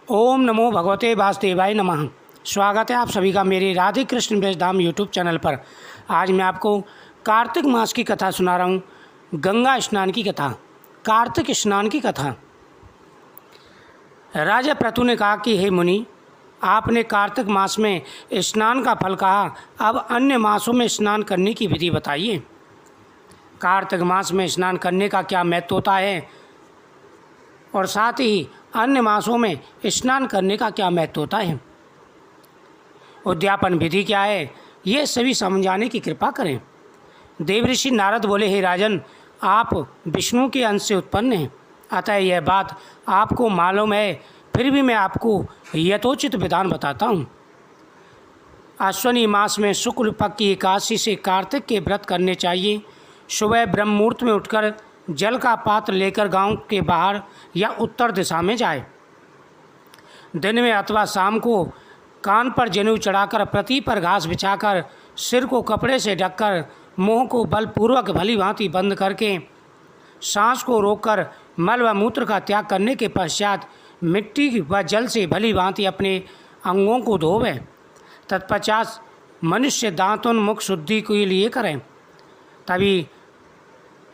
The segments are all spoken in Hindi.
ओम नमो भगवते वासुदेवाय नमः। स्वागत है आप सभी का मेरे राधे कृष्ण बेजधाम यूट्यूब चैनल पर। आज मैं आपको कार्तिक मास की कथा सुना रहा हूँ। गंगा स्नान की कथा, कार्तिक स्नान की कथा। राजा प्रतु ने कहा कि हे मुनि, आपने कार्तिक मास में स्नान का फल कहा, अब अन्य मासों में स्नान करने की विधि बताइए। कार्तिक मास में स्नान करने का क्या महत्व होता है और साथ ही अन्य मासों में स्नान करने का क्या महत्व होता है, उद्यापन विधि क्या है, ये सभी समझाने की कृपा करें। देवऋषि नारद बोले, हे राजन, आप विष्णु के अंश से उत्पन्न हैं, अतः यह बात आपको मालूम है, फिर भी मैं आपको यथोचित विधान बताता हूँ। अश्विनी मास में शुक्ल पक्ष की एकादशी से कार्तिक के व्रत करने चाहिए। सुबह ब्रह्म मुहूर्त में उठकर जल का पात्र लेकर गांव के बाहर या उत्तर दिशा में जाए। दिन में अथवा शाम को कान पर जनेऊ चढ़ाकर, पृथ्वी पर घास बिछाकर, सिर को कपड़े से ढककर, मुंह को बलपूर्वक भली भांति बंद करके, सांस को रोककर मल व मूत्र का त्याग करने के पश्चात मिट्टी व जल से भली भांति अपने अंगों को धोवे। तत्पश्चात मनुष्य दांतों मुख शुद्धि के लिए करें। तभी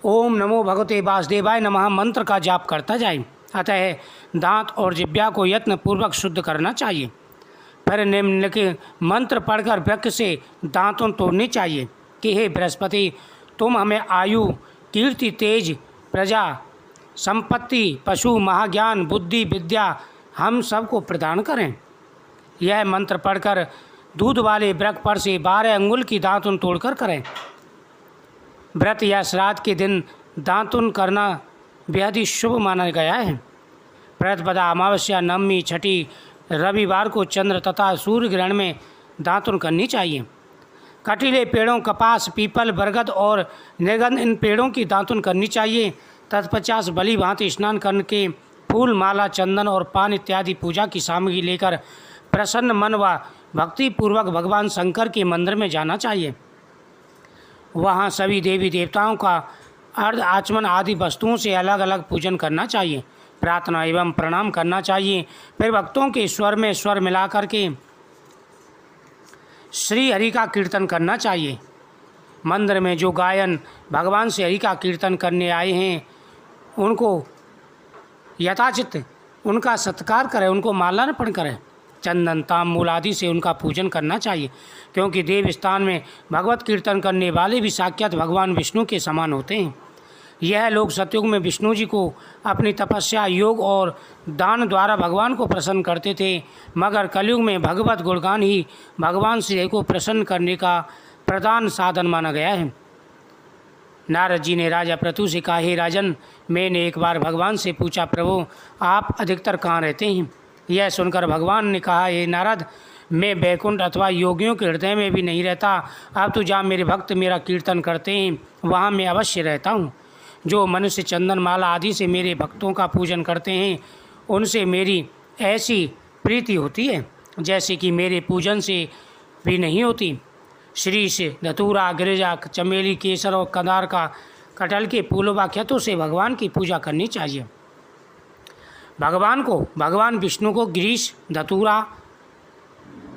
ओम नमो भगवते वासुदेवाय नमः मंत्र का जाप करता जाए। अतः दांत और जिह्वा को यत्नपूर्वक शुद्ध करना चाहिए। फिर निम्नलिखित मंत्र पढ़कर वृक्ष से दांतों तोड़ने चाहिए कि हे बृहस्पति, तुम हमें आयु, कीर्ति, तेज, प्रजा, संपत्ति, पशु, महाज्ञान, बुद्धि, विद्या हम सबको प्रदान करें। यह मंत्र पढ़कर दूध वाले वृक्ष पर से 12 अंगुल की दांतुन तोड़कर करें। व्रत या श्राद्ध के दिन दांतुन करना बेहद ही शुभ माना गया है। प्रतिपदा, अमावस्या, नवमी, छठी, रविवार को चंद्र तथा सूर्य ग्रहण में दांतुन करनी चाहिए। कटीले पेड़ों, कपास, पीपल, बरगद और निर्गंध, इन पेड़ों की दांतुन करनी चाहिए। तत्पश्चात भली भांति स्नान करके फूल, माला, चंदन और पान इत्यादि पूजा की सामग्री लेकर प्रसन्न मन व भक्तिपूर्वक भगवान शंकर के मंदिर में जाना चाहिए। वहाँ सभी देवी देवताओं का अर्ध आचमन आदि वस्तुओं से अलग अलग पूजन करना चाहिए। प्रार्थना एवं प्रणाम करना चाहिए। फिर भक्तों के स्वर में स्वर मिला करके श्री हरि का कीर्तन करना चाहिए। मंदिर में जो गायन भगवान से हरि का कीर्तन करने आए हैं, उनको यथाचित उनका सत्कार करें, उनको माल्यार्पण करें। चंदन, ताम्बूल आदि से उनका पूजन करना चाहिए, क्योंकि देव स्थान में भगवत कीर्तन करने वाले भी साक्षात भगवान विष्णु के समान होते हैं। यह लोग सतयुग में विष्णु जी को अपनी तपस्या, योग और दान द्वारा भगवान को प्रसन्न करते थे, मगर कलयुग में भगवत गुणगान ही भगवान श्री को प्रसन्न करने का प्रधान साधन माना गया है। नारद जी ने राजा प्रतु से कहा, हे राजन, मैंने एक बार भगवान से पूछा, प्रभु आप अधिकतर कहाँ रहते हैं? यह सुनकर भगवान ने कहा, हे नारद, मैं बैकुंठ अथवा योगियों के हृदय में भी नहीं रहता। अब तो जहाँ मेरे भक्त मेरा कीर्तन करते हैं, वहाँ मैं अवश्य रहता हूँ। जो मनुष्य चंदन माला आदि से मेरे भक्तों का पूजन करते हैं, उनसे मेरी ऐसी प्रीति होती है जैसे कि मेरे पूजन से भी नहीं होती। श्री से धतूरा, गिरिजा, चमेली, केसर और कंदार का कटहल के फूलों व क्षतों से भगवान की पूजा करनी चाहिए। भगवान विष्णु को गिरीश, धतूरा,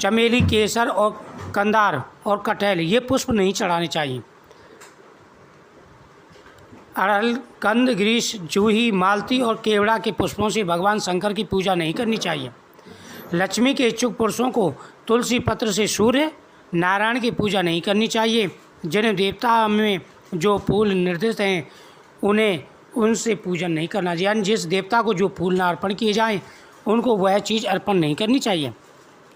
चमेली, केसर और कंदार और कटहल ये पुष्प नहीं चढ़ाने चाहिए। अड़हल, कंद, गिरीश, जूही, मालती और केवड़ा के पुष्पों से भगवान शंकर की पूजा नहीं करनी चाहिए। लक्ष्मी के इच्छुक पुरुषों को तुलसी पत्र से सूर्य नारायण की पूजा नहीं करनी चाहिए। जिन देवता में जो फूल निर्दिष्ट हैं, उन्हें उनसे पूजन नहीं करना चाहिए। यानी जिस देवता को जो फूल न अर्पण किए जाएं, उनको वह चीज़ अर्पण नहीं करनी चाहिए।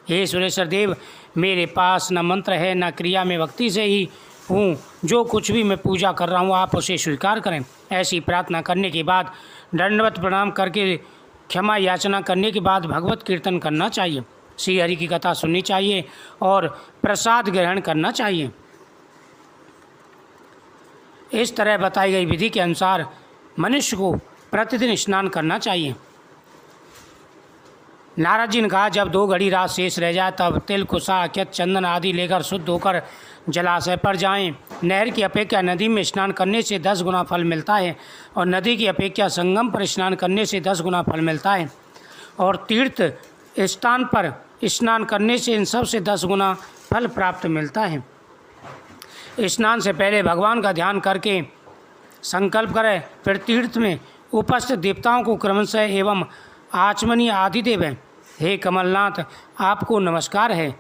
हे सुरेश्वर देव, मेरे पास न मंत्र है न क्रिया, में भक्ति से ही हूँ। जो कुछ भी मैं पूजा कर रहा हूँ, आप उसे स्वीकार करें। ऐसी प्रार्थना करने के बाद दंडवत प्रणाम करके क्षमा याचना करने के बाद भगवत कीर्तन करना चाहिए, श्री हरि की कथा सुननी चाहिए और प्रसाद ग्रहण करना चाहिए। इस तरह बताई गई विधि के अनुसार मनुष्य को प्रतिदिन स्नान करना चाहिए। नारद जी ने कहा, जब 2 घड़ी रात शेष रह जाए तब तिल, कुशा, अक्षत, चंदन आदि लेकर शुद्ध होकर जलाशय पर जाएं। नहर की अपेक्षा नदी में स्नान करने से 10 गुना फल मिलता है और नदी की अपेक्षा संगम पर स्नान करने से 10 गुना फल मिलता है। और तीर्थ स्थान पर स्नान करने से इन सब से 10 गुना फल प्राप्त मिलता है। स्नान से पहले भगवान का ध्यान करके संकल्प करें, फिर तीर्थ में उपस्थित देवताओं को क्रमशः एवं आचमनीय आदि देवें। हे कमलनाथ, आपको नमस्कार है।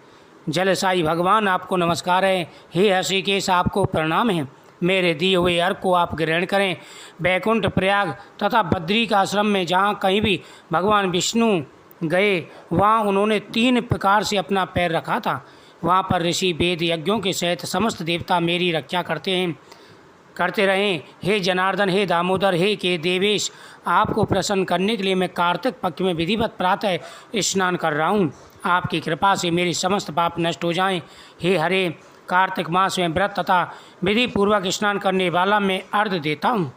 जलसाई भगवान, आपको नमस्कार है। हे हृषिकेश, आपको प्रणाम है। मेरे दिए हुए अर्घ को आप ग्रहण करें। बैकुंठ, प्रयाग तथा बद्री का आश्रम में जहाँ कहीं भी भगवान विष्णु गए वहाँ उन्होंने 3 प्रकार से अपना पैर रखा था। वहाँ पर ऋषि वेद यज्ञों के सहित समस्त देवता मेरी रक्षा करते रहें। हे जनार्दन, हे दामोदर, हे के देवेश, आपको प्रसन्न करने के लिए मैं कार्तिक पक्ष में विधिवत प्रातः स्नान कर रहा हूँ। आपकी कृपा से मेरे समस्त पाप नष्ट हो जाएं। हे हरे, कार्तिक मास में व्रत तथा विधि पूर्वक स्नान करने वाला मैं अर्घ्य देता हूँ।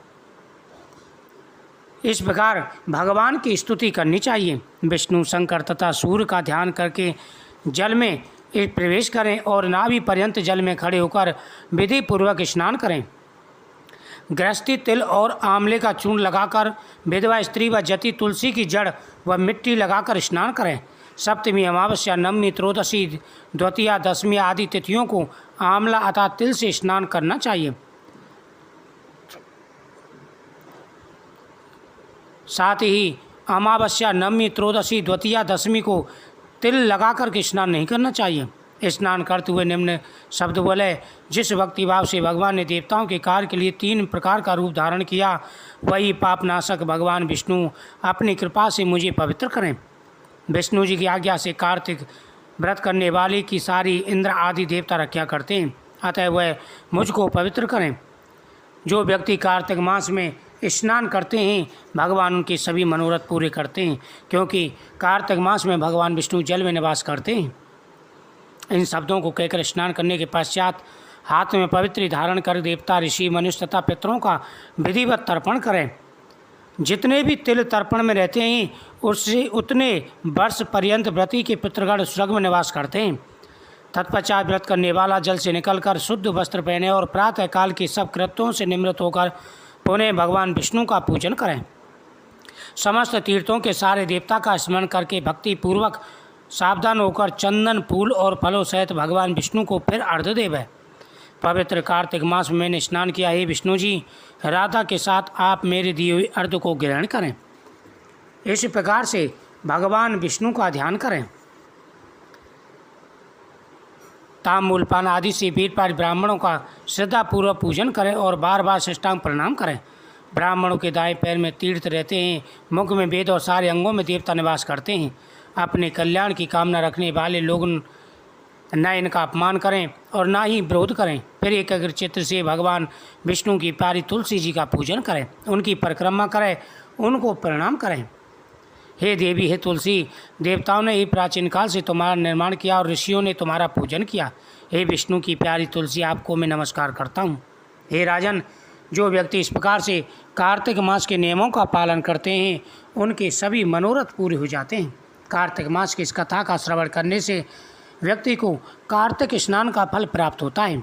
इस प्रकार भगवान की स्तुति करनी चाहिए। विष्णु, शंकर तथा सूर्य का ध्यान करके जल में प्रवेश करें और नाभि पर्यंत जल में खड़े होकर विधि पूर्वक स्नान करें। गृहस्थी तिल और आंवले का चूर्ण लगाकर, विधवा स्त्री व जति तुलसी की जड़ व मिट्टी लगाकर स्नान करें। सप्तमी, अमावस्या, नवमी, त्रयोदशी, द्वितीया, दशमी आदि तिथियों को आंवला अथवा तिल से स्नान करना चाहिए। साथ ही अमावस्या, नवमी, त्रयोदशी, द्वितीया, दशमी को तिल लगाकर के स्नान नहीं करना चाहिए। स्नान करते हुए निम्न शब्द बोले, जिस भक्ति भाव से भगवान ने देवताओं के कार्य के लिए 3 प्रकार का रूप धारण किया, वही पापनाशक भगवान विष्णु अपनी कृपा से मुझे पवित्र करें। विष्णु जी की आज्ञा से कार्तिक व्रत करने वाले की सारी इंद्र आदि देवता रक्षा करते हैं, अतः वह मुझको पवित्र करें। जो व्यक्ति कार्तिक मास में स्नान करते हैं, भगवान उनके सभी मनोरथ पूरे करते हैं, क्योंकि कार्तिक मास में भगवान विष्णु जल में निवास करते हैं। इन शब्दों को कहकर स्नान करने के पश्चात हाथ में पवित्र धारण कर देवता, ऋषि, मनुष्य तथा पितरों का विधिवत तर्पण करें। जितने भी तिल तर्पण में रहते हैं उससे उतने वर्ष पर्यंत व्रती के पितृगण स्वर्ग में निवास करते हैं। तत्पश्चात व्रत करने वाला जल से निकलकर शुद्ध वस्त्र पहने और प्रातःकाल के सब कृत्यों से निवृत्त होकर पुनः भगवान विष्णु का पूजन करें। समस्त तीर्थों के सारे देवता का स्मरण करके भक्ति पूर्वक सावधान होकर चंदन, फूल और फलों सहित भगवान विष्णु को फिर अर्घ्य देवें। पवित्र कार्तिक मास में मैंने स्नान किया। हे विष्णु जी, राधा के साथ आप मेरे दिए हुए अर्घ्य को ग्रहण करें। इस प्रकार से भगवान विष्णु का ध्यान करें। ताम्बूल, पान आदि से वेद पाठ ब्राह्मणों का श्रद्धापूर्वक पूजन करें और बार बार साष्टांग प्रणाम करें। ब्राह्मणों के दाएं पैर में तीर्थ रहते हैं, मुख में वेद और सारे अंगों में देवता निवास करते हैं। अपने कल्याण की कामना रखने वाले लोग न इनका अपमान करें और ना ही विरोध करें। फिर एकाग्र चित्त से भगवान विष्णु की प्यारी तुलसी जी का पूजन करें, उनकी परिक्रमा करें, उनको प्रणाम करें। हे देवी, हे तुलसी, देवताओं ने ही प्राचीन काल से तुम्हारा निर्माण किया और ऋषियों ने तुम्हारा पूजन किया। हे विष्णु की प्यारी तुलसी, आपको मैं नमस्कार करता हूँ। हे राजन, जो व्यक्ति इस प्रकार से कार्तिक मास के नियमों का पालन करते हैं उनके सभी मनोरथ पूरे हो जाते हैं। कार्तिक मास की इस कथा का श्रवण करने से व्यक्ति को कार्तिक स्नान का फल प्राप्त होता है।